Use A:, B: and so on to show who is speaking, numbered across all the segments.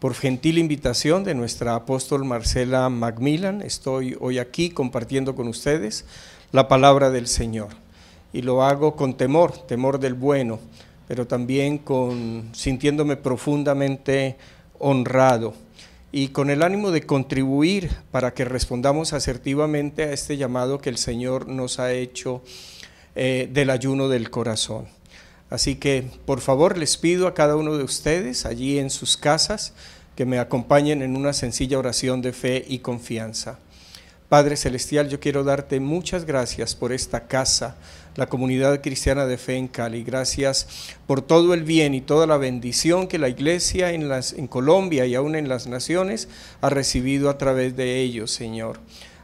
A: Por gentil invitación de nuestra apóstol Marcela Macmillan, estoy hoy aquí compartiendo con ustedes la palabra del Señor. Y lo hago con temor, temor del bueno, pero también sintiéndome profundamente honrado y con el ánimo de contribuir para que respondamos asertivamente a este llamado que el Señor nos ha hecho del ayuno del corazón. Así que, por favor, les pido a cada uno de ustedes, allí en sus casas, que me acompañen en una sencilla oración de fe y confianza. Padre Celestial, yo quiero darte muchas gracias por esta casa, la Comunidad Cristiana de Fe en Cali. Gracias por todo el bien y toda la bendición que la Iglesia en Colombia y aún en las naciones ha recibido a través de ellos, Señor.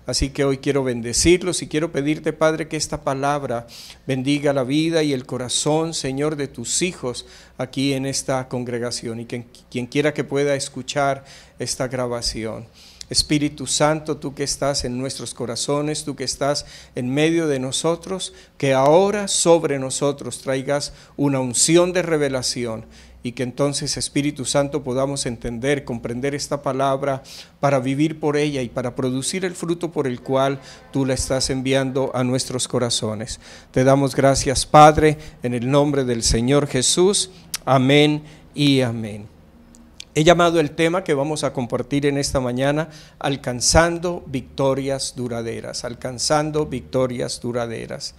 A: Así que hoy quiero bendecirlos y quiero pedirte, Padre, que esta palabra bendiga la vida y el corazón, Señor, de tus hijos aquí en esta congregación y que quien quiera que pueda escuchar esta grabación. Espíritu Santo, tú que estás en nuestros corazones, tú que estás en medio de nosotros, que ahora sobre nosotros traigas una unción de revelación y que entonces, Espíritu Santo, podamos entender, comprender esta palabra para vivir por ella y para producir el fruto por el cual tú la estás enviando a nuestros corazones. Te damos gracias, Padre, en el nombre del Señor Jesús. Amén y amén. He llamado el tema que vamos a compartir en esta mañana, alcanzando victorias duraderas, alcanzando victorias duraderas.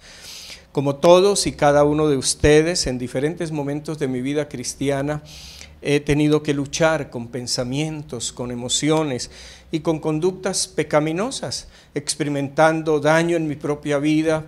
A: Como todos y cada uno de ustedes, en diferentes momentos de mi vida cristiana, he tenido que luchar con pensamientos, con emociones y con conductas pecaminosas, experimentando daño en mi propia vida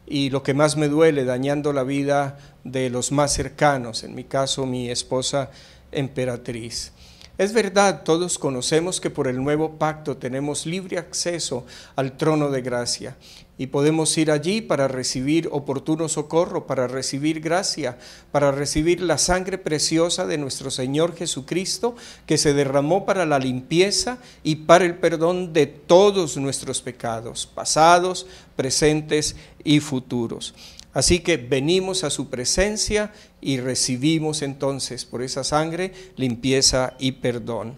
A: y lo que más me duele, dañando la vida de los más cercanos, en mi caso mi esposa Emperatriz. Es verdad, todos conocemos que por el nuevo pacto tenemos libre acceso al trono de gracia y podemos ir allí para recibir oportuno socorro, para recibir gracia, para recibir la sangre preciosa de nuestro Señor Jesucristo que se derramó para la limpieza y para el perdón de todos nuestros pecados, pasados, presentes y futuros. Así que venimos a su presencia y recibimos entonces por esa sangre limpieza y perdón.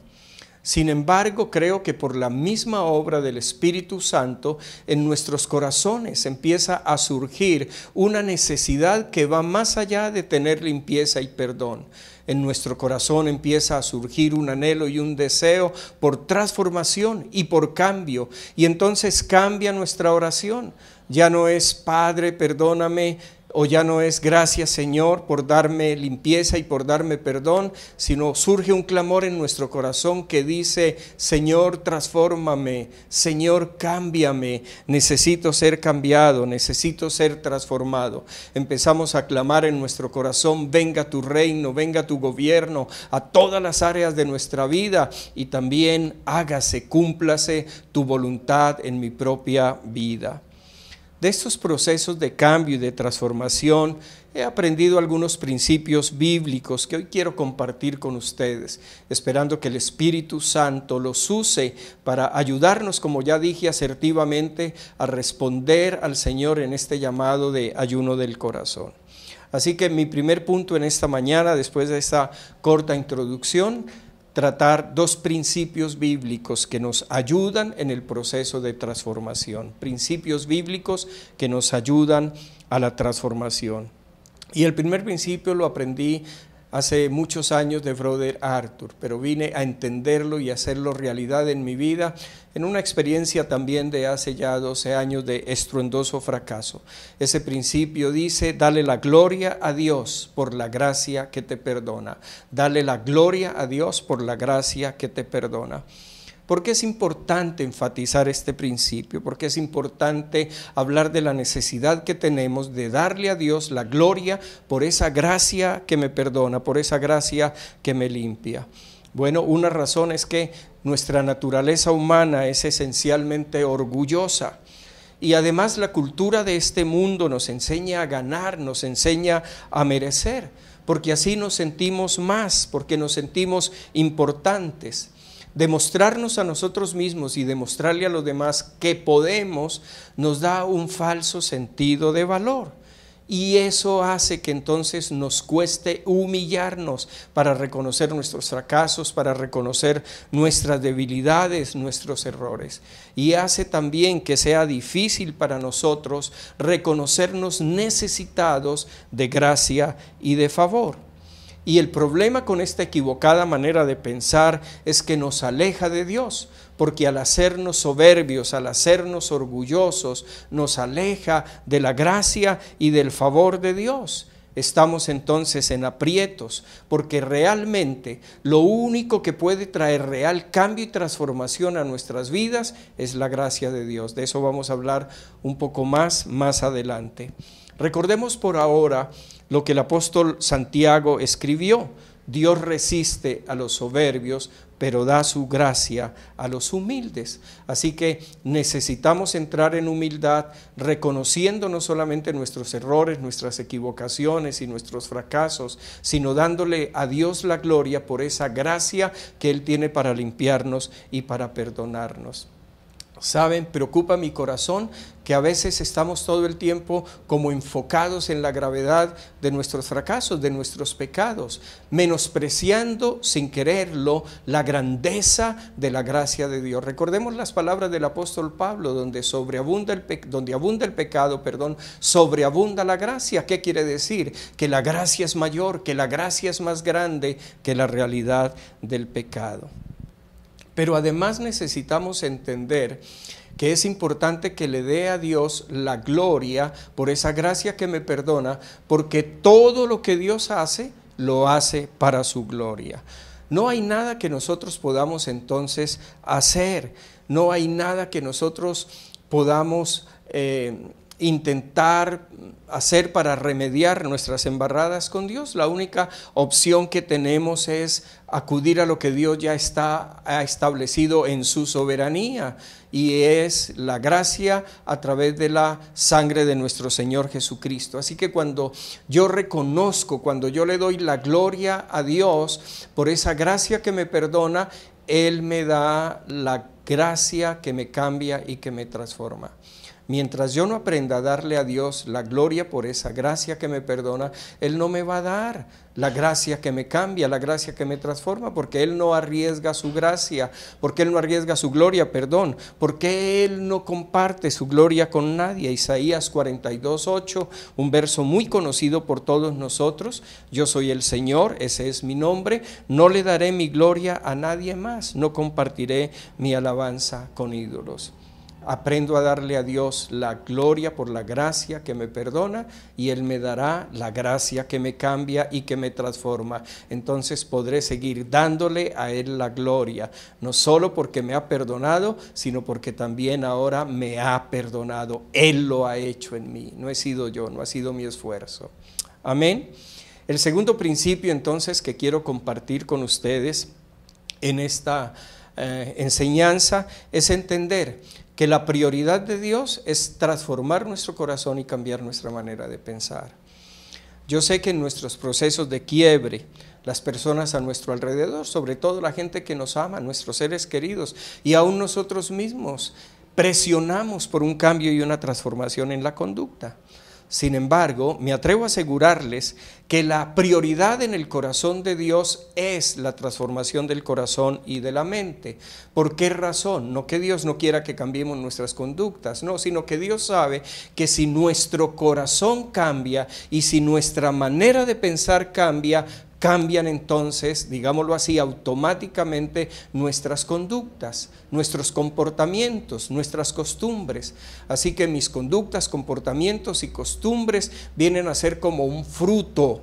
A: Sin embargo, creo que por la misma obra del Espíritu Santo en nuestros corazones empieza a surgir una necesidad que va más allá de tener limpieza y perdón. En nuestro corazón empieza a surgir un anhelo y un deseo por transformación y por cambio, y entonces cambia nuestra oración. Ya no es Padre, perdóname, o ya no es gracias Señor por darme limpieza y por darme perdón, sino surge un clamor en nuestro corazón que dice: Señor, transfórmame, Señor, cámbiame, necesito ser cambiado, necesito ser transformado. Empezamos a clamar en nuestro corazón: venga tu reino, venga tu gobierno a todas las áreas de nuestra vida y también hágase, cúmplase tu voluntad en mi propia vida. De estos procesos de cambio y de transformación he aprendido algunos principios bíblicos que hoy quiero compartir con ustedes, esperando que el Espíritu Santo los use para ayudarnos, como ya dije, asertivamente a responder al Señor en este llamado de ayuno del corazón. Así que mi primer punto en esta mañana, después de esta corta introducción, tratar dos principios bíblicos que nos ayudan en el proceso de transformación, principios bíblicos que nos ayudan a la transformación. Y el primer principio lo aprendí hace muchos años de Brother Arthur, pero vine a entenderlo y hacerlo realidad en mi vida en una experiencia también de hace ya 12 años de estruendoso fracaso. Ese principio dice: dale la gloria a Dios por la gracia que te perdona. Dale la gloria a Dios por la gracia que te perdona. ¿Por qué es importante enfatizar este principio? ¿Por qué es importante hablar de la necesidad que tenemos de darle a Dios la gloria por esa gracia que me perdona, por esa gracia que me limpia? Bueno, una razón es que nuestra naturaleza humana es esencialmente orgullosa. Y además la cultura de este mundo nos enseña a ganar, nos enseña a merecer, porque así nos sentimos más, porque nos sentimos importantes. Demostrarnos a nosotros mismos y demostrarle a los demás que podemos nos da un falso sentido de valor. y eso hace que entonces nos cueste humillarnos para reconocer nuestros fracasos, para reconocer nuestras debilidades, nuestros errores. Y hace también que sea difícil para nosotros reconocernos necesitados de gracia y de favor. Y el problema con esta equivocada manera de pensar es que nos aleja de Dios, porque al hacernos soberbios, al hacernos orgullosos, nos aleja de la gracia y del favor de Dios. Estamos entonces en aprietos, porque realmente lo único que puede traer real cambio y transformación a nuestras vidas es la gracia de Dios. De eso vamos a hablar un poco más adelante. Recordemos por ahora lo que el apóstol Santiago escribió: Dios resiste a los soberbios, pero da su gracia a los humildes. Así que necesitamos entrar en humildad, reconociendo no solamente nuestros errores, nuestras equivocaciones y nuestros fracasos, sino dándole a Dios la gloria por esa gracia que Él tiene para limpiarnos y para perdonarnos. Saben, preocupa mi corazón que a veces estamos todo el tiempo como enfocados en la gravedad de nuestros fracasos, de nuestros pecados, menospreciando sin quererlo la grandeza de la gracia de Dios. Recordemos las palabras del apóstol Pablo: donde abunda el pecado, sobreabunda la gracia. ¿Qué quiere decir? Que la gracia es mayor, que la gracia es más grande que la realidad del pecado. Pero además necesitamos entender que es importante que le dé a Dios la gloria por esa gracia que me perdona, porque todo lo que Dios hace, lo hace para su gloria. No hay nada que nosotros podamos entonces hacer, no hay nada que nosotros podamos intentar hacer para remediar nuestras embarradas con Dios. La única opción que tenemos es acudir a lo que Dios ya ha establecido en su soberanía, y es la gracia a través de la sangre de nuestro Señor Jesucristo. Así que cuando yo reconozco, cuando yo le doy la gloria a Dios por esa gracia que me perdona, Él me da la gracia que me cambia y que me transforma. Mientras yo no aprenda a darle a Dios la gloria por esa gracia que me perdona, Él no me va a dar la gracia que me cambia, la gracia que me transforma, porque Él no arriesga su gracia, porque Él no arriesga su gloria, porque Él no comparte su gloria con nadie. Isaías 42:8, un verso muy conocido por todos nosotros: yo soy el Señor, ese es mi nombre, no le daré mi gloria a nadie más, no compartiré mi alabanza con ídolos. Aprendo a darle a Dios la gloria por la gracia que me perdona, y Él me dará la gracia que me cambia y que me transforma. Entonces podré seguir dándole a Él la gloria, no solo porque me ha perdonado, sino porque también ahora me ha perdonado. Él lo ha hecho en mí, no he sido yo, no ha sido mi esfuerzo. Amén. El segundo principio entonces que quiero compartir con ustedes en esta enseñanza es entender que la prioridad de Dios es transformar nuestro corazón y cambiar nuestra manera de pensar. Yo sé que en nuestros procesos de quiebre, las personas a nuestro alrededor, sobre todo la gente que nos ama, nuestros seres queridos, y aún nosotros mismos, presionamos por un cambio y una transformación en la conducta. Sin embargo, me atrevo a asegurarles que la prioridad en el corazón de Dios es la transformación del corazón y de la mente. ¿Por qué razón? No que Dios no quiera que cambiemos nuestras conductas, no, sino que Dios sabe que si nuestro corazón cambia y si nuestra manera de pensar cambia, cambian entonces, digámoslo así, automáticamente nuestras conductas, nuestros comportamientos, nuestras costumbres. Así que mis conductas, comportamientos y costumbres vienen a ser como un fruto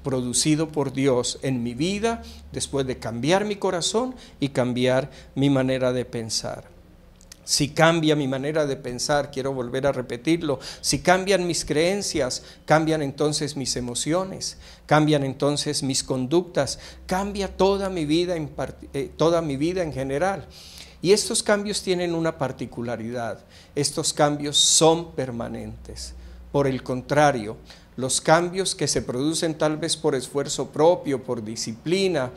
A: producido por Dios en mi vida después de cambiar mi corazón y cambiar mi manera de pensar. Si cambia mi manera de pensar, quiero volver a repetirlo, si cambian mis creencias, cambian entonces mis emociones, cambian entonces mis conductas, cambia toda mi vida en general. Y estos cambios tienen una particularidad: estos cambios son permanentes. Por el contrario, los cambios que se producen tal vez por esfuerzo propio, por disciplina,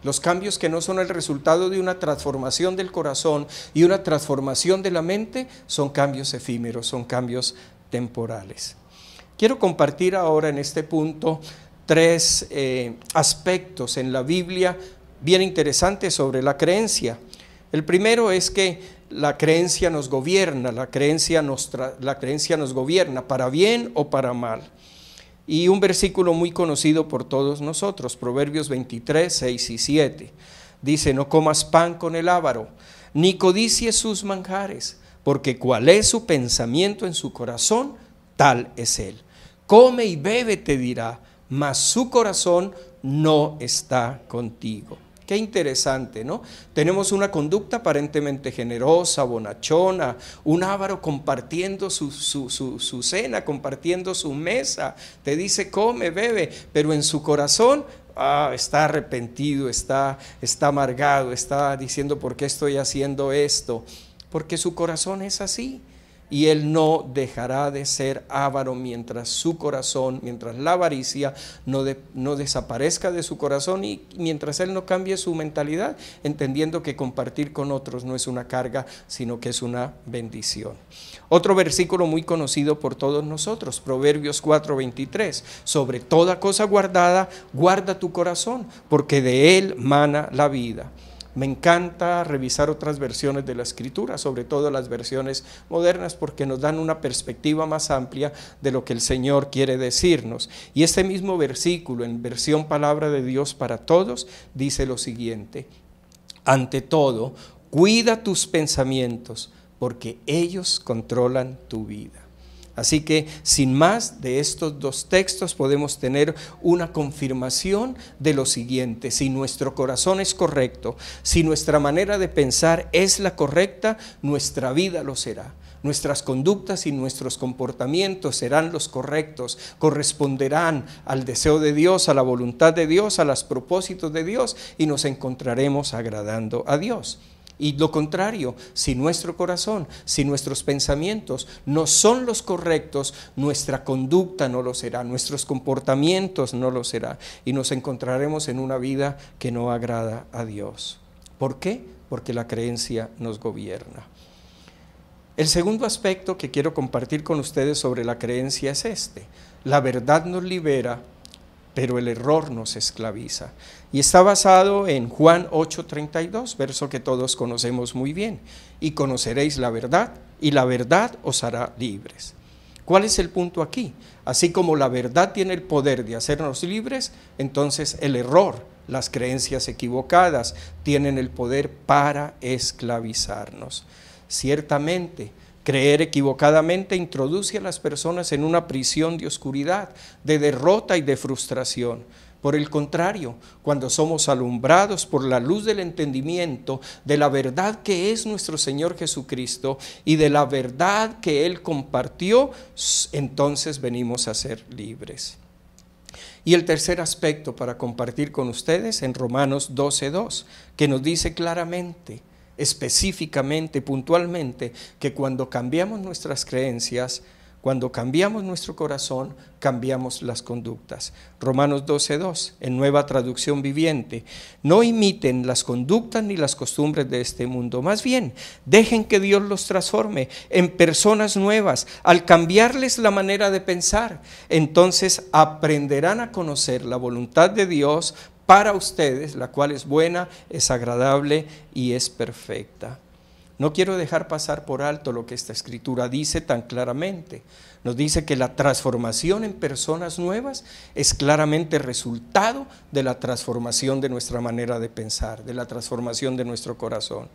A: los cambios que no son el resultado de una transformación del corazón y una transformación de la mente, son cambios efímeros, son cambios temporales. Quiero compartir ahora en este punto tres aspectos en la Biblia bien interesantes sobre la creencia. El primero es que la creencia nos gobierna, la creencia nos gobierna para bien o para mal. Y un versículo muy conocido por todos nosotros, Proverbios 23, 6 y 7. Dice: no comas pan con el avaro, ni codicies sus manjares, porque cual es su pensamiento en su corazón, tal es él. Come y bebe, te dirá, mas su corazón no está contigo. Qué interesante, ¿no? Tenemos una conducta aparentemente generosa, bonachona, un avaro compartiendo su cena, compartiendo su mesa. Te dice come, bebe, pero en su corazón está arrepentido, está amargado, está diciendo ¿por qué estoy haciendo esto? Porque su corazón es así. Y él no dejará de ser avaro mientras su corazón, mientras la avaricia no desaparezca de su corazón y mientras él no cambie su mentalidad, entendiendo que compartir con otros no es una carga, sino que es una bendición. Otro versículo muy conocido por todos nosotros, Proverbios 4:23, sobre toda cosa guardada, guarda tu corazón, porque de él mana la vida. Me encanta revisar otras versiones de la Escritura, sobre todo las versiones modernas, porque nos dan una perspectiva más amplia de lo que el Señor quiere decirnos. Y este mismo versículo, en versión Palabra de Dios para Todos, dice lo siguiente: ante todo, cuida tus pensamientos, porque ellos controlan tu vida. Así que sin más de estos dos textos podemos tener una confirmación de lo siguiente: si nuestro corazón es correcto, si nuestra manera de pensar es la correcta, nuestra vida lo será. Nuestras conductas y nuestros comportamientos serán los correctos, corresponderán al deseo de Dios, a la voluntad de Dios, a los propósitos de Dios, y nos encontraremos agradando a Dios. Y lo contrario, si nuestro corazón, si nuestros pensamientos no son los correctos, nuestra conducta no lo será, nuestros comportamientos no lo será, y nos encontraremos en una vida que no agrada a Dios. ¿Por qué? Porque la creencia nos gobierna. El segundo aspecto que quiero compartir con ustedes sobre la creencia es este: la verdad nos libera, pero el error nos esclaviza. Y está basado en Juan 8:32, verso que todos conocemos muy bien. Y conoceréis la verdad, y la verdad os hará libres. ¿Cuál es el punto aquí? Así como la verdad tiene el poder de hacernos libres, entonces el error, las creencias equivocadas, tienen el poder para esclavizarnos. Ciertamente, creer equivocadamente introduce a las personas en una prisión de oscuridad, de derrota y de frustración. Por el contrario, cuando somos alumbrados por la luz del entendimiento de la verdad que es nuestro Señor Jesucristo y de la verdad que Él compartió, entonces venimos a ser libres. Y el tercer aspecto para compartir con ustedes en Romanos 12:2, que nos dice claramente, específicamente, puntualmente, que cuando cambiamos nuestras creencias, cuando cambiamos nuestro corazón, cambiamos las conductas. Romanos 12:2, en Nueva Traducción Viviente: no imiten las conductas ni las costumbres de este mundo, más bien, dejen que Dios los transforme en personas nuevas, al cambiarles la manera de pensar. Entonces aprenderán a conocer la voluntad de Dios para ustedes, la cual es buena, es agradable y es perfecta. No quiero dejar pasar por alto lo que esta escritura dice tan claramente. Nos dice que la transformación en personas nuevas es claramente resultado de la transformación de nuestra manera de pensar, de la transformación de nuestro corazón.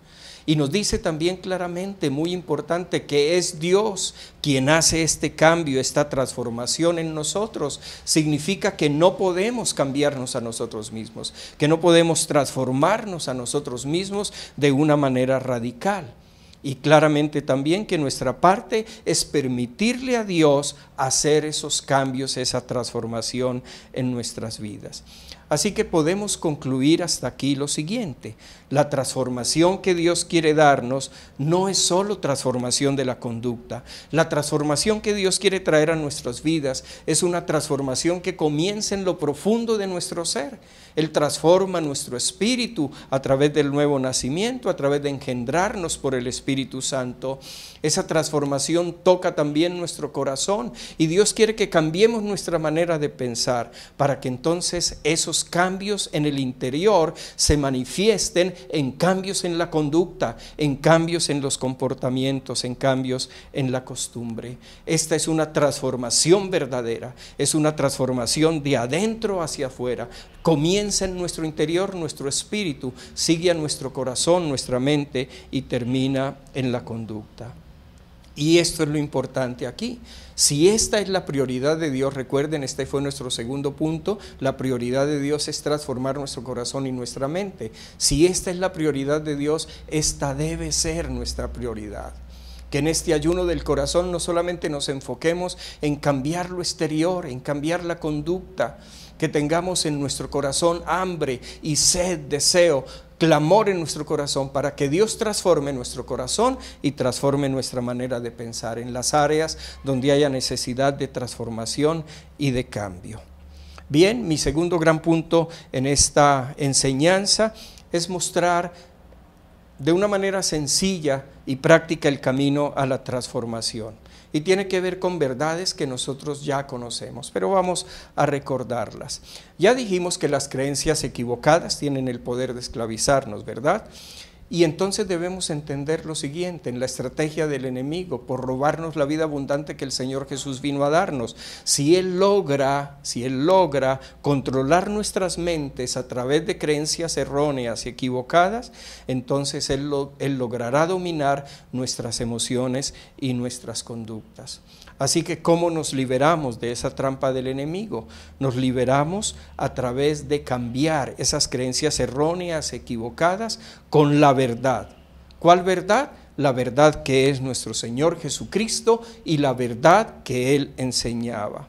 A: Y nos dice también claramente, muy importante, que es Dios quien hace este cambio, esta transformación en nosotros. Significa que no podemos cambiarnos a nosotros mismos, que no podemos transformarnos a nosotros mismos de una manera radical. Y claramente también que nuestra parte es permitirle a Dios hacer esos cambios, esa transformación en nuestras vidas. Así que podemos concluir hasta aquí lo siguiente: la transformación que Dios quiere darnos no es solo transformación de la conducta. La transformación que Dios quiere traer a nuestras vidas es una transformación que comienza en lo profundo de nuestro ser. Él transforma nuestro espíritu a través del nuevo nacimiento, a través de engendrarnos por el Espíritu Santo. Esa transformación toca también nuestro corazón y Dios quiere que cambiemos nuestra manera de pensar para que entonces esos cambios en el interior se manifiesten en cambios en la conducta, en cambios en los comportamientos, en cambios en la costumbre. Esta es una transformación verdadera, es una transformación de adentro hacia afuera. Comienza en nuestro interior, nuestro espíritu, sigue a nuestro corazón, nuestra mente y termina en la conducta. Y esto es lo importante aquí. Si esta es la prioridad de Dios, recuerden, este fue nuestro segundo punto, la prioridad de Dios es transformar nuestro corazón y nuestra mente. Si esta es la prioridad de Dios, esta debe ser nuestra prioridad. Que en este ayuno del corazón no solamente nos enfoquemos en cambiar lo exterior, en cambiar la conducta, que tengamos en nuestro corazón hambre y sed, deseo, clamor en nuestro corazón para que Dios transforme nuestro corazón y transforme nuestra manera de pensar en las áreas donde haya necesidad de transformación y de cambio. Bien, mi segundo gran punto en esta enseñanza es mostrar de una manera sencilla y práctica el camino a la transformación. Y tiene que ver con verdades que nosotros ya conocemos, pero vamos a recordarlas. Ya dijimos que las creencias equivocadas tienen el poder de esclavizarnos, ¿verdad? Y entonces debemos entender lo siguiente: en la estrategia del enemigo por robarnos la vida abundante que el Señor Jesús vino a darnos, si Él logra controlar nuestras mentes a través de creencias erróneas y equivocadas, entonces Él logrará dominar nuestras emociones y nuestras conductas. Así que, ¿cómo nos liberamos de esa trampa del enemigo? Nos liberamos a través de cambiar esas creencias erróneas, equivocadas, con la verdad. ¿Cuál verdad? La verdad que es nuestro Señor Jesucristo y la verdad que Él enseñaba.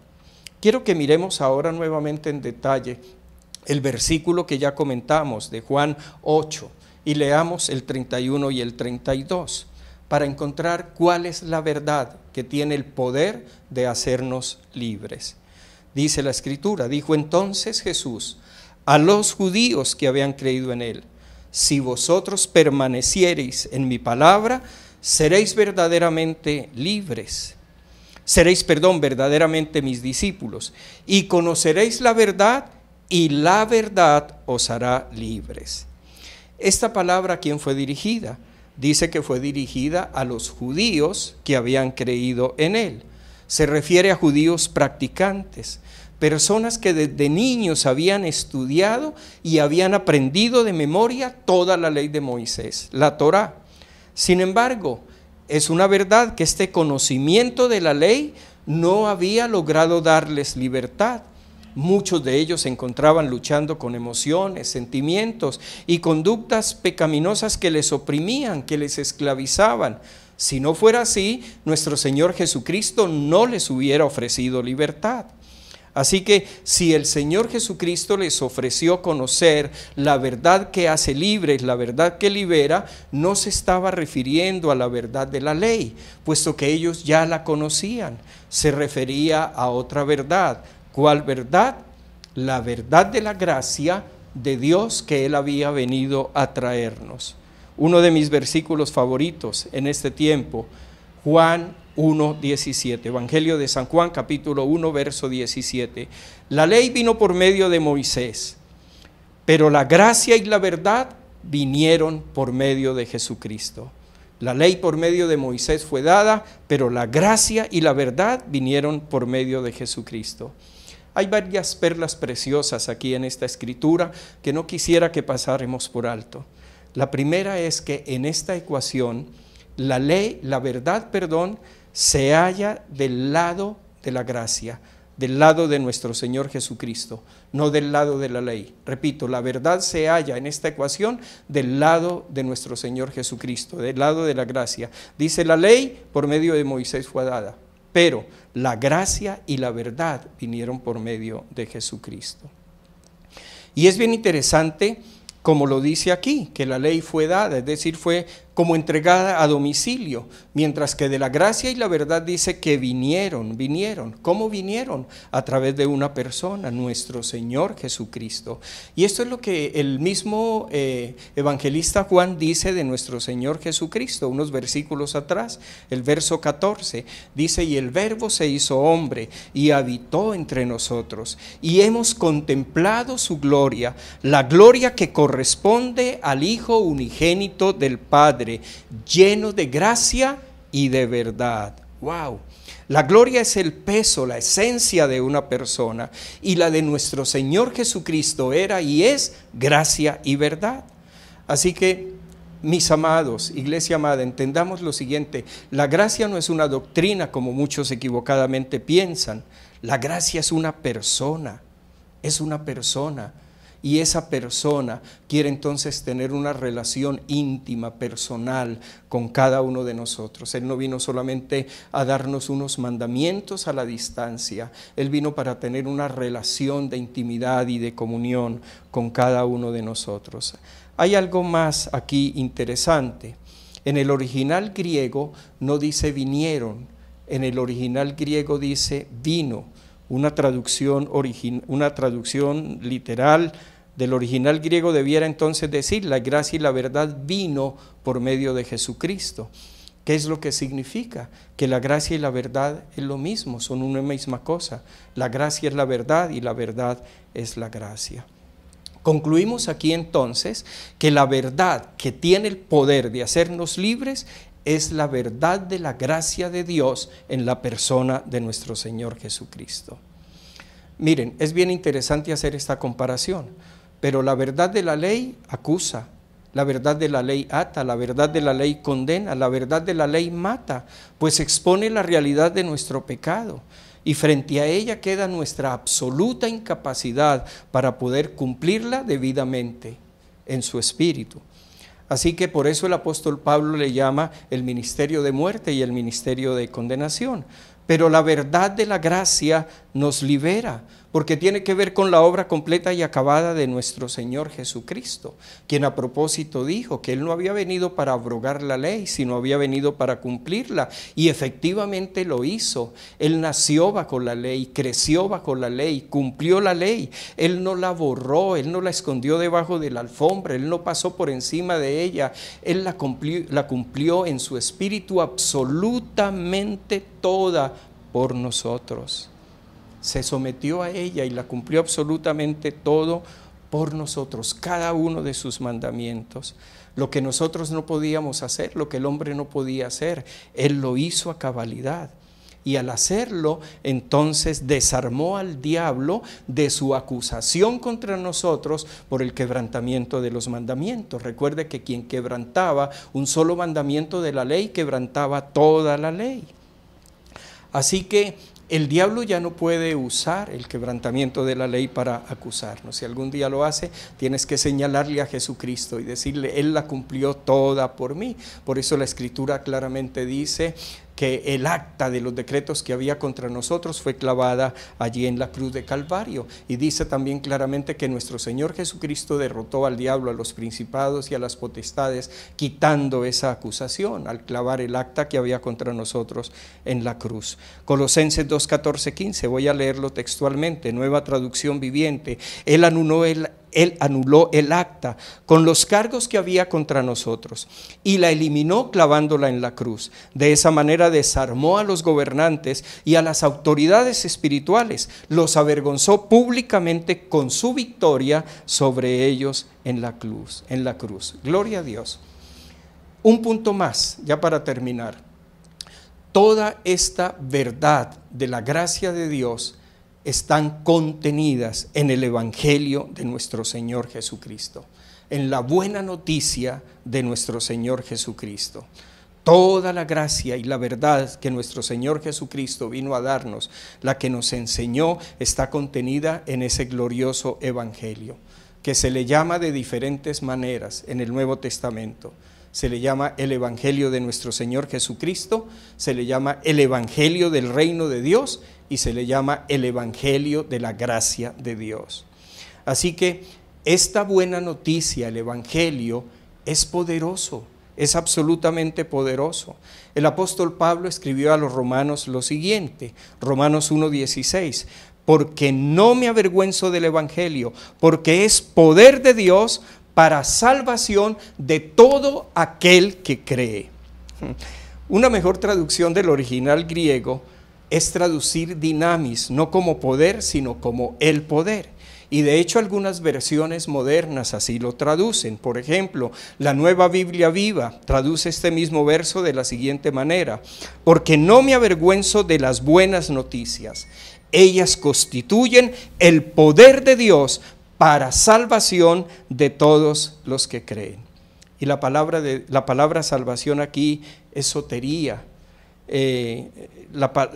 A: Quiero que miremos ahora nuevamente en detalle el versículo que ya comentamos de Juan 8 y leamos el 31 y el 32. Para encontrar cuál es la verdad que tiene el poder de hacernos libres. Dice la Escritura: dijo entonces Jesús a los judíos que habían creído en Él: si vosotros permaneciereis en mi palabra, seréis verdaderamente libres. Seréis, verdaderamente mis discípulos, y conoceréis la verdad, y la verdad os hará libres. Esta palabra, ¿a quién fue dirigida? Dice que fue dirigida a los judíos que habían creído en Él. Se refiere a judíos practicantes, personas que desde niños habían estudiado y habían aprendido de memoria toda la ley de Moisés, la Torá. Sin embargo, es una verdad que este conocimiento de la ley no había logrado darles libertad. Muchos de ellos se encontraban luchando con emociones, sentimientos y conductas pecaminosas que les oprimían, que les esclavizaban. Si no fuera así, nuestro Señor Jesucristo no les hubiera ofrecido libertad. Así que si el Señor Jesucristo les ofreció conocer la verdad que hace libres, la verdad que libera, no se estaba refiriendo a la verdad de la ley, puesto que ellos ya la conocían. Se refería a otra verdad. ¿Cuál verdad? La verdad de la gracia de Dios que Él había venido a traernos. Uno de mis versículos favoritos en este tiempo, Juan 1:17, Evangelio de San Juan, capítulo 1, verso 17. La ley vino por medio de Moisés, pero la gracia y la verdad vinieron por medio de Jesucristo. La ley por medio de Moisés fue dada, pero la gracia y la verdad vinieron por medio de Jesucristo. Hay varias perlas preciosas aquí en esta escritura que no quisiera que pasáramos por alto. La primera es que en esta ecuación la verdad, se halla del lado de la gracia, del lado de nuestro Señor Jesucristo, no del lado de la ley. Repito, la verdad se halla en esta ecuación del lado de nuestro Señor Jesucristo, del lado de la gracia. Dice: la ley por medio de Moisés fue dada, pero la gracia y la verdad vinieron por medio de Jesucristo. Y es bien interesante, como lo dice aquí, que la ley fue dada, es decir, fue como entregada a domicilio, mientras que de la gracia y la verdad dice que vinieron. ¿Cómo vinieron? A través de una persona, nuestro Señor Jesucristo. Y esto es lo que el mismo evangelista Juan dice de nuestro Señor Jesucristo, unos versículos atrás, el verso 14, dice: y el Verbo se hizo hombre y habitó entre nosotros, y hemos contemplado su gloria, la gloria que corresponde al Hijo unigénito del Padre, lleno de gracia y de verdad. ¡Wow! La gloria es el peso, la esencia de una persona, y la de nuestro Señor Jesucristo era y es gracia y verdad. Así que, mis amados, iglesia amada, entendamos lo siguiente: la gracia no es una doctrina como muchos equivocadamente piensan. La gracia es una persona, y esa persona quiere entonces tener una relación íntima, personal con cada uno de nosotros. Él no vino solamente a darnos unos mandamientos a la distancia, Él vino para tener una relación de intimidad y de comunión con cada uno de nosotros. Hay algo más aquí interesante. En el original griego no dice vinieron, en el original griego dice vino. Una traducción literal del original griego debiera entonces decir: la gracia y la verdad vino por medio de Jesucristo. ¿Qué es lo que significa? Que la gracia y la verdad es lo mismo, son una misma cosa. La gracia es la verdad y la verdad es la gracia. Concluimos aquí entonces que la verdad que tiene el poder de hacernos libres es la verdad de la gracia de Dios en la persona de nuestro Señor Jesucristo. Miren, es bien interesante hacer esta comparación, pero la verdad de la ley acusa, la verdad de la ley ata, la verdad de la ley condena, la verdad de la ley mata, pues expone la realidad de nuestro pecado, y frente a ella queda nuestra absoluta incapacidad para poder cumplirla debidamente en su espíritu. Así que por eso el apóstol Pablo le llama el ministerio de muerte y el ministerio de condenación. Pero la verdad de la gracia nos libera, porque tiene que ver con la obra completa y acabada de nuestro Señor Jesucristo, quien a propósito dijo que Él no había venido para abrogar la ley, sino había venido para cumplirla, y efectivamente lo hizo. Él nació bajo la ley, creció bajo la ley, cumplió la ley. Él no la borró, Él no la escondió debajo de la alfombra, Él no pasó por encima de ella, Él la cumplió en su espíritu absolutamente toda por nosotros. Se sometió a ella y la cumplió absolutamente todo por nosotros, cada uno de sus mandamientos. Lo que nosotros no podíamos hacer, lo que el hombre no podía hacer, Él lo hizo a cabalidad. Y al hacerlo, entonces desarmó al diablo de su acusación contra nosotros por el quebrantamiento de los mandamientos. Recuerde que quien quebrantaba un solo mandamiento de la ley, quebrantaba toda la ley. Así que el diablo ya no puede usar el quebrantamiento de la ley para acusarnos. Si algún día lo hace, tienes que señalarle a Jesucristo y decirle: Él la cumplió toda por mí. Por eso la Escritura claramente dice que el acta de los decretos que había contra nosotros fue clavada allí en la cruz de Calvario. Y dice también claramente que nuestro Señor Jesucristo derrotó al diablo, a los principados y a las potestades, quitando esa acusación al clavar el acta que había contra nosotros en la cruz. Colosenses 2, 14, 15, voy a leerlo textualmente, Nueva Traducción Viviente. Él anuló el acta con los cargos que había contra nosotros y la eliminó clavándola en la cruz. De esa manera desarmó a los gobernantes y a las autoridades espirituales, los avergonzó públicamente con su victoria sobre ellos en la cruz. Gloria a Dios. Un punto más, ya para terminar. Toda esta verdad de la gracia de Dios están contenidas en el Evangelio de nuestro Señor Jesucristo, en la buena noticia de nuestro Señor Jesucristo. Toda la gracia y la verdad que nuestro Señor Jesucristo vino a darnos, la que nos enseñó, está contenida en ese glorioso Evangelio, que se le llama de diferentes maneras en el Nuevo Testamento. Se le llama el Evangelio de nuestro Señor Jesucristo, se le llama el Evangelio del Reino de Dios y se le llama el Evangelio de la gracia de Dios. Así que Esta buena noticia, el Evangelio, es poderoso, es absolutamente poderoso. El apóstol Pablo escribió a los romanos lo siguiente, Romanos 1:16, porque no me avergüenzo del Evangelio, porque es poder de Dios para salvación de todo aquel que cree. Una mejor traducción del original griego es traducir dinamis, no como poder, sino como el poder. Y de hecho algunas versiones modernas así lo traducen. Por ejemplo, la Nueva Biblia Viva traduce este mismo verso de la siguiente manera: porque no me avergüenzo de las buenas noticias, ellas constituyen el poder de Dios para salvación de todos los que creen. Y la palabra salvación aquí es sotería,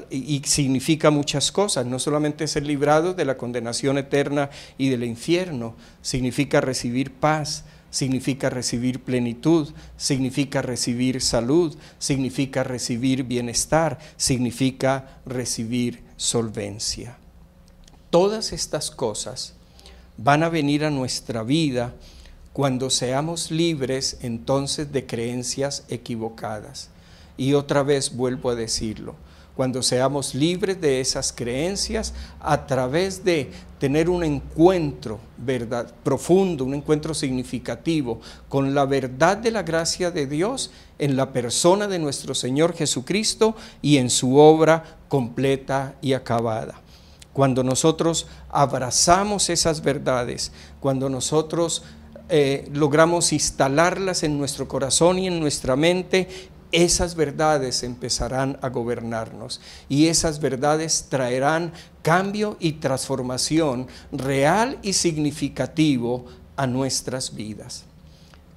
A: y significa muchas cosas. No solamente ser librado de la condenación eterna y del infierno, significa recibir paz, significa recibir plenitud, significa recibir salud, significa recibir bienestar, significa recibir solvencia. Todas estas cosas van a venir a nuestra vida cuando seamos libres entonces de creencias equivocadas. Y otra vez vuelvo a decirlo, cuando seamos libres de esas creencias a través de tener un encuentro profundo, un encuentro significativo con la verdad de la gracia de Dios en la persona de nuestro Señor Jesucristo y en su obra completa y acabada. Cuando nosotros abrazamos esas verdades, cuando nosotros logramos instalarlas en nuestro corazón y en nuestra mente, esas verdades empezarán a gobernarnos y esas verdades traerán cambio y transformación real y significativo a nuestras vidas.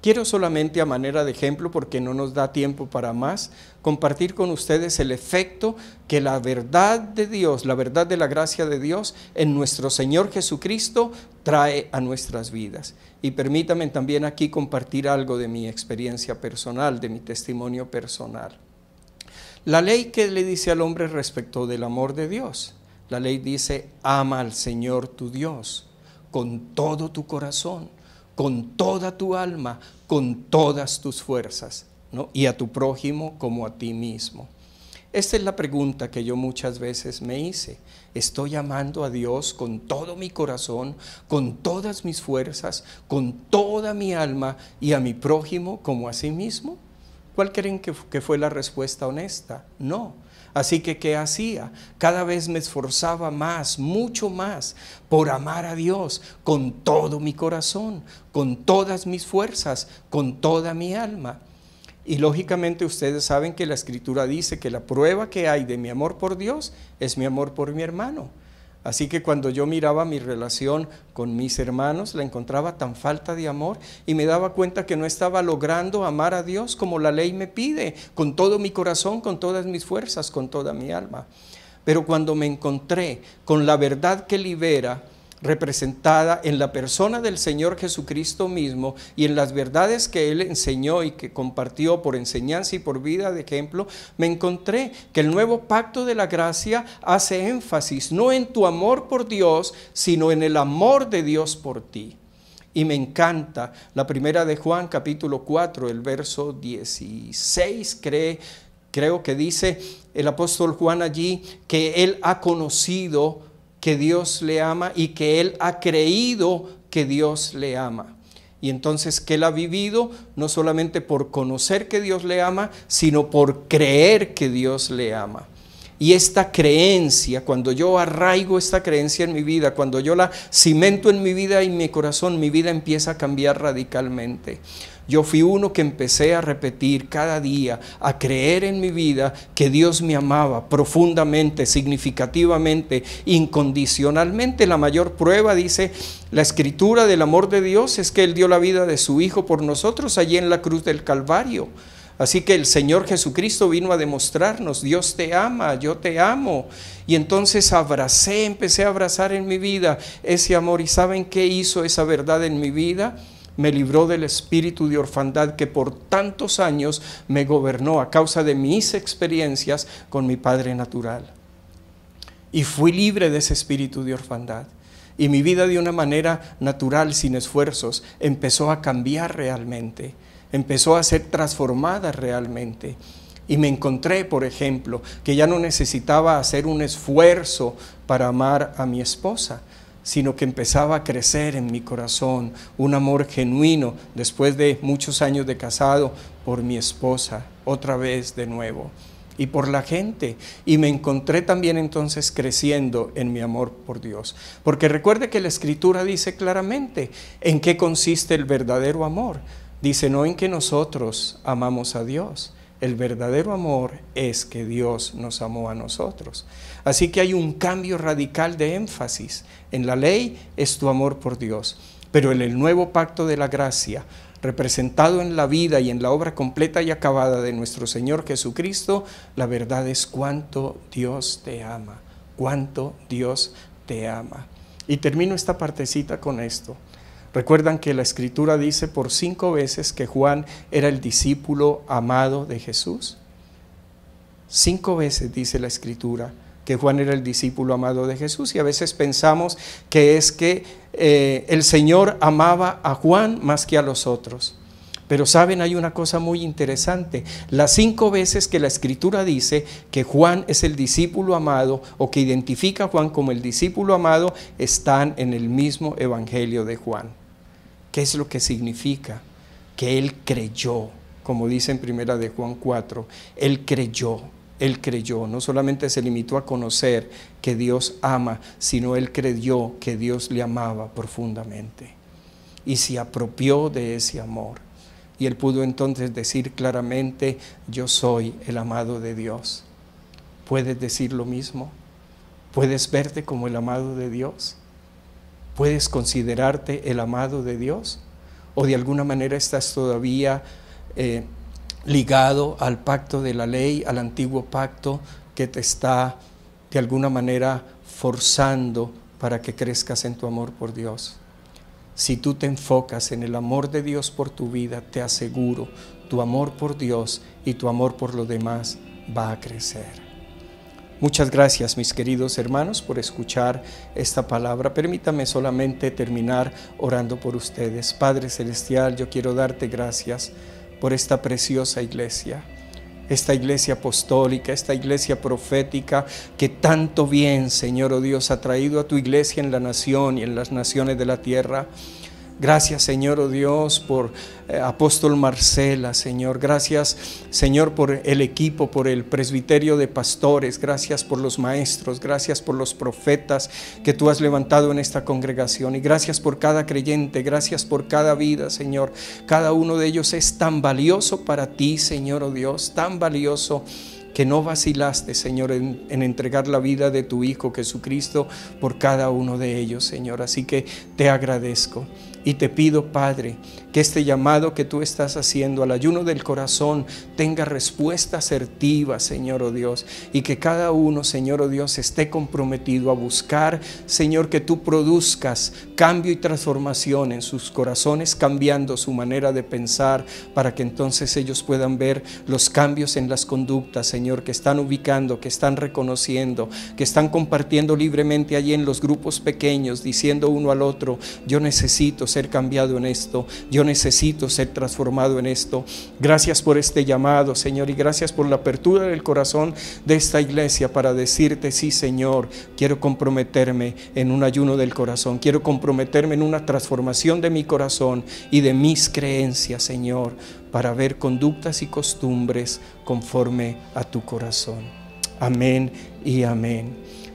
A: Quiero solamente a manera de ejemplo, porque no nos da tiempo para más, compartir con ustedes el efecto que la verdad de Dios, la verdad de la gracia de Dios en nuestro Señor Jesucristo trae a nuestras vidas. Y permítanme también aquí compartir algo de mi experiencia personal, de mi testimonio personal. La ley que le dice al hombre respecto del amor de Dios, la ley dice: ama al Señor tu Dios con todo tu corazón, con toda tu alma, con todas tus fuerzas, ¿no? Y a tu prójimo como a ti mismo. Esta es la pregunta que yo muchas veces me hice. ¿Estoy amando a Dios con todo mi corazón, con todas mis fuerzas, con toda mi alma y a mi prójimo como a sí mismo? ¿Cuál creen que fue la respuesta honesta? No. Así que, ¿qué hacía? Cada vez me esforzaba más, mucho más, por amar a Dios con todo mi corazón, con todas mis fuerzas, con toda mi alma. Y lógicamente ustedes saben que la Escritura dice que la prueba que hay de mi amor por Dios es mi amor por mi hermano. Así que cuando yo miraba mi relación con mis hermanos, la encontraba tan falta de amor y me daba cuenta que no estaba logrando amar a Dios como la ley me pide, con todo mi corazón, con todas mis fuerzas, con toda mi alma. Pero cuando me encontré con la verdad que libera, representada en la persona del Señor Jesucristo mismo y en las verdades que Él enseñó y que compartió por enseñanza y por vida de ejemplo, me encontré que el nuevo pacto de la gracia hace énfasis no en tu amor por Dios, sino en el amor de Dios por ti. Y me encanta la primera de Juan capítulo 4, el verso 16, creo que dice el apóstol Juan allí que él ha conocido que Dios le ama y que él ha creído que Dios le ama. Y entonces que él ha vivido no solamente por conocer que Dios le ama, sino por creer que Dios le ama. Y esta creencia, cuando yo arraigo esta creencia en mi vida, cuando yo la cimento en mi vida y en mi corazón, mi vida empieza a cambiar radicalmente. Yo fui uno que empecé a repetir cada día, a creer en mi vida que Dios me amaba profundamente, significativamente, incondicionalmente. La mayor prueba, dice la Escritura, del amor de Dios es que Él dio la vida de su Hijo por nosotros allí en la cruz del Calvario. Así que el Señor Jesucristo vino a demostrarnos: Dios te ama, yo te amo. Y entonces empecé a abrazar en mi vida ese amor. ¿Y saben qué hizo esa verdad en mi vida? Me libró del espíritu de orfandad que por tantos años me gobernó a causa de mis experiencias con mi padre natural. Y fui libre de ese espíritu de orfandad. Y mi vida de una manera natural, sin esfuerzos, empezó a cambiar realmente, empezó a ser transformada realmente. Y me encontré, por ejemplo, que ya no necesitaba hacer un esfuerzo para amar a mi esposa, sino que empezaba a crecer en mi corazón un amor genuino después de muchos años de casado por mi esposa, otra vez de nuevo, y por la gente. Y me encontré también entonces creciendo en mi amor por Dios. Porque recuerde que la Escritura dice claramente en qué consiste el verdadero amor. Dice, no en que nosotros amamos a Dios. El verdadero amor es que Dios nos amó a nosotros. Así que hay un cambio radical de énfasis. En la ley es tu amor por Dios, pero en el nuevo pacto de la gracia, representado en la vida y en la obra completa y acabada de nuestro Señor Jesucristo, la verdad es cuánto Dios te ama, cuánto Dios te ama. Y termino esta partecita con esto. ¿Recuerdan que la Escritura dice por 5 veces que Juan era el discípulo amado de Jesús? 5 veces dice la Escritura que Juan era el discípulo amado de Jesús, y a veces pensamos que es que el Señor amaba a Juan más que a los otros. Pero saben, hay una cosa muy interesante. Las 5 veces que la Escritura dice que Juan es el discípulo amado, o que identifica a Juan como el discípulo amado, están en el mismo Evangelio de Juan. ¿Qué es lo que significa? Que él creyó, como dice en primera de Juan 4, él creyó, no solamente se limitó a conocer que Dios ama, sino él creyó que Dios le amaba profundamente y se apropió de ese amor. Y él pudo entonces decir claramente, yo soy el amado de Dios. ¿Puedes decir lo mismo? ¿Puedes verte como el amado de Dios? ¿Puedes considerarte el amado de Dios? ¿O de alguna manera estás todavía ligado al pacto de la ley, al antiguo pacto que te está de alguna manera forzando para que crezcas en tu amor por Dios? Si tú te enfocas en el amor de Dios por tu vida, te aseguro, tu amor por Dios y tu amor por los demás va a crecer. Muchas gracias, mis queridos hermanos, por escuchar esta palabra. Permítame solamente terminar orando por ustedes. Padre Celestial, yo quiero darte gracias por esta preciosa iglesia, esta iglesia apostólica, esta iglesia profética que tanto bien, Señor, oh Dios, ha traído a tu iglesia en la nación y en las naciones de la tierra. Gracias, Señor, oh Dios, por Apóstol Marcela, Señor. Gracias, Señor, por el equipo, por el presbiterio de pastores. Gracias por los maestros, gracias por los profetas que tú has levantado en esta congregación. Y gracias por cada creyente, gracias por cada vida, Señor. Cada uno de ellos es tan valioso para ti, Señor, oh Dios, tan valioso, que no vacilaste, Señor, en entregar la vida de tu Hijo Jesucristo por cada uno de ellos, Señor. Así que te agradezco y te pido, Padre, que este llamado que tú estás haciendo al ayuno del corazón tenga respuesta asertiva, Señor, oh Dios, y que cada uno, Señor, oh Dios, esté comprometido a buscar, Señor, que tú produzcas cambio y transformación en sus corazones, cambiando su manera de pensar, para que entonces ellos puedan ver los cambios en las conductas, Señor, que están ubicando, que están reconociendo, que están compartiendo libremente allí en los grupos pequeños, diciendo uno al otro, yo necesito ser cambiado en esto, yo necesito ser transformado en esto. Gracias por este llamado, Señor, y gracias por la apertura del corazón de esta iglesia para decirte, sí, Señor, quiero comprometerme en un ayuno del corazón, quiero comprometerme en una transformación de mi corazón y de mis creencias, Señor, para ver conductas y costumbres conforme a tu corazón. Amén y amén.